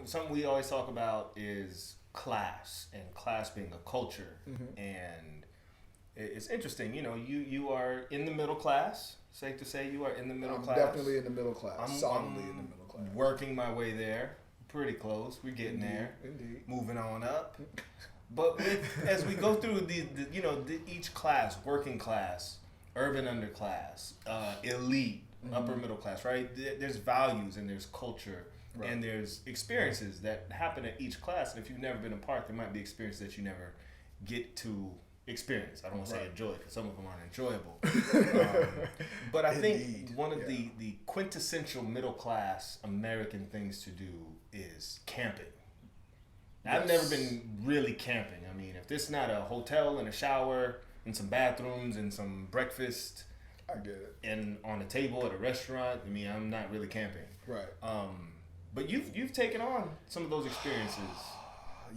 something we always talk about is class, and class being a culture. And it's interesting. You are in the middle class. Safe to say you are in the middle class. Definitely in the middle class. Solidly in the middle class. Working my way there. Pretty close. We're getting there. Indeed. Moving on up. But as we go through each class, working class, urban underclass, elite, upper middle class, right? There's values and there's culture, and there's experiences that happen at each class. And if you've never been a part, there might be experiences that you never get to experience. I don't want to say enjoy, because some of them aren't enjoyable. But I think one of the quintessential middle class American things to do is camping. I've never been really camping. I mean, if this is not a hotel and a shower and some bathrooms and some breakfast, I get it. And on a table at a restaurant, I mean, I'm not really camping. Right. But you've taken on some of those experiences.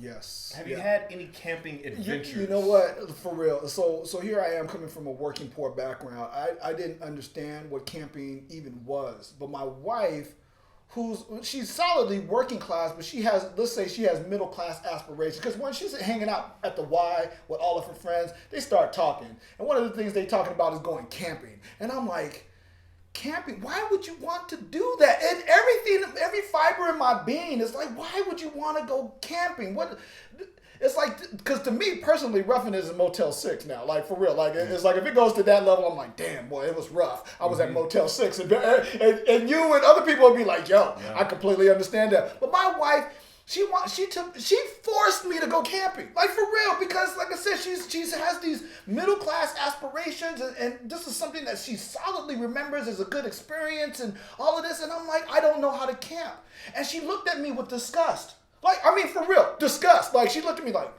Yes. Have you had any camping adventures? You know what? For real. So here I am coming from a working poor background. I didn't understand what camping even was. But my wife, she's solidly working class, but let's say she has middle class aspirations. Because when she's hanging out at the Y with all of her friends, they start talking. And one of the things they talking about is going camping. And I'm like, camping? Why would you want to do that? And every fiber in my being is like, why would you want to go camping? What? It's like, because to me personally, roughing is a Motel 6 now. Like, for real. Like, it's like if it goes to that level, I'm like, damn, boy, it was rough. I was at Motel 6. And you and other people would be like, yo, I completely understand that. But my wife, she forced me to go camping, like, for real, because like I said, she has these middle class aspirations, and this is something that she solidly remembers as a good experience and all of this. And I'm like, I don't know how to camp, and she looked at me with disgust, like, I mean, for real, disgust. Like, she looked at me like,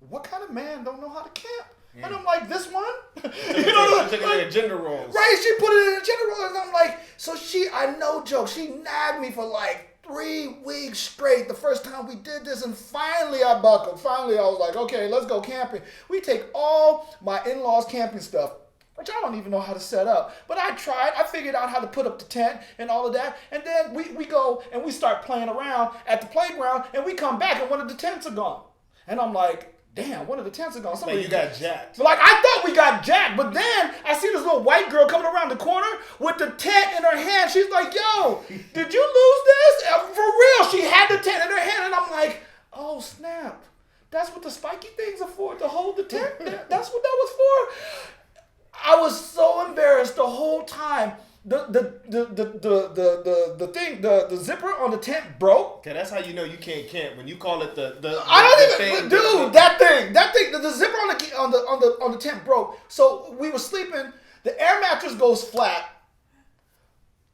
what kind of man don't know how to camp? And I'm like, this one? Took it in a gender roles. Right, she put it in a gender role, and I'm like, so I no joke, she nagged me for like 3 weeks straight the first time we did this, and finally I buckled. Finally I was like, okay, let's go camping. We take all my in-laws' camping stuff, which I don't even know how to set up. But I tried. I figured out how to put up the tent and all of that. And then we go and we start playing around at the playground, and we come back and one of the tents are gone. And I'm like, damn, one of the tents are gone. Like, you got jacked. Like, I thought we got jacked, but then I see this little white girl coming around the corner with the tent in her hand. She's like, yo, did you lose this? For real, she had the tent in her hand, and I'm like, oh, snap. That's what the spiky things are for, to hold the tent? That's what that was for? I was so embarrassed the whole time. The zipper on the tent broke. Okay, that's how you know you can't camp, when you call it the zipper on the tent broke. So we were sleeping. The air mattress goes flat.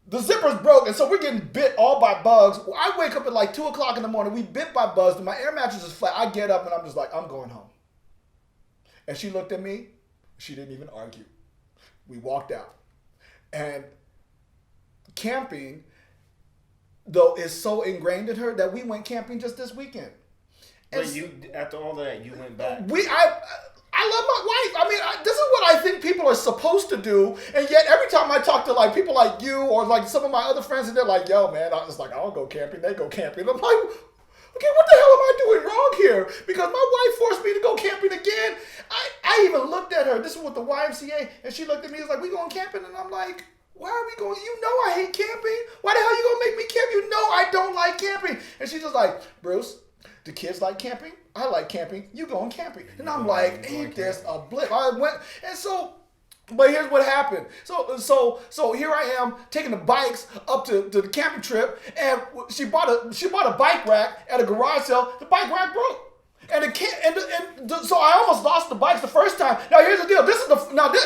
The zipper's broke, and so we're getting bit all by bugs. I wake up at like 2 o'clock in the morning. We bit by bugs, and my air mattress is flat. I get up and I'm just like, I'm going home. And she looked at me. She didn't even argue. We walked out. And camping, though, is so ingrained in her that we went camping just this weekend. And Wait, after all that, you went back? I love my wife. I mean, this is what I think people are supposed to do. And yet, every time I talk to like people like you or like some of my other friends, and they're like, yo, man, I was like, I don't go camping. They go camping. I'm like, okay, what the hell am I doing wrong here? Because my wife forced me to go camping again. I even looked at her. This is with the YMCA. And she looked at me and was like, we going camping? And I'm like, why are we going? You know I hate camping. Why the hell you gonna make me camp? You know I don't like camping. And she's just like, Bruce, the kids like camping. I like camping. You going camping. And I'm like, ain't this a blip? I went, and so, but here's what happened. So here I am taking the bikes up to the camping trip, and she bought a bike rack at a garage sale. The bike rack broke. So I almost lost the bikes the first time. Now here's the deal.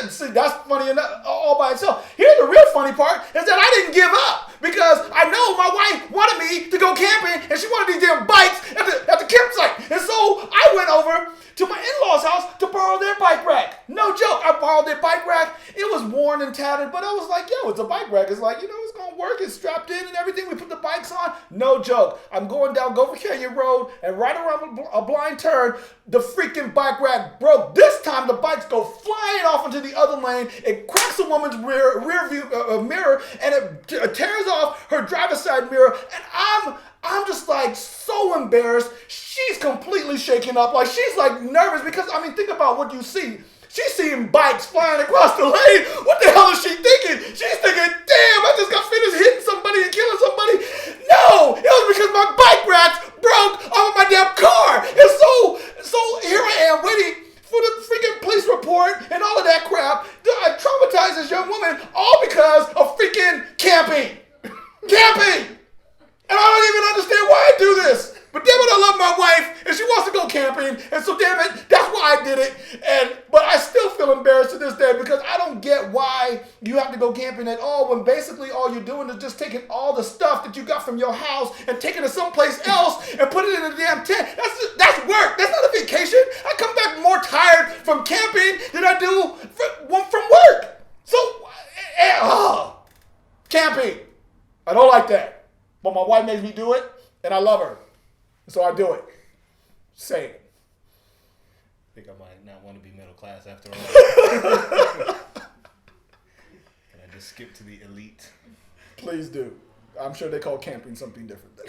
See, that's funny enough all by itself. Here's the real funny part is that I didn't give up, because I know my wife wanted me to go camping, and she wanted these damn bikes at the campsite. And so I went over to my in-laws' house to borrow their bike rack. No joke. I borrowed their bike rack. It was worn and tattered, but I was like, yo, it's a bike rack. It's like, it's going to work. It's strapped in and everything. We put the bikes on. No joke. I'm going down Gopher Canyon Road, and right around a blind turn, the freaking bike rack broke. This time, the bikes go flying off into the other lane. It cracks a woman's rear view mirror, and it tears off her driver's side mirror. And I'm just like, like so embarrassed. She's completely shaken up. Like she's like nervous because I mean, think about what you see. She's seeing bikes flying across the lane. What the hell is she thinking? She's thinking, damn, I just got finished hitting somebody and killing somebody. No, it was because my bike racks broke off of my damn car. And so here I am waiting for the freaking police report and all of that crap. I traumatized this young woman all because of freaking camping. Camping! And I don't even understand why I do this. But damn it, I love my wife, and she wants to go camping, and so damn it, that's why I did it. But I still feel embarrassed to this day because I don't get why you have to go camping at all when basically all you're doing is just taking all the stuff that you got from your house and taking it someplace else and putting it in a damn tent. That's work. That's not a vacation. I come back more tired from camping than I do from work. So, camping. I don't like that. But my wife makes me do it, and I love her. So I do it. Say it. I think I might not want to be middle class after all. Can I just skip to the elite? Please do. I'm sure they call camping something different.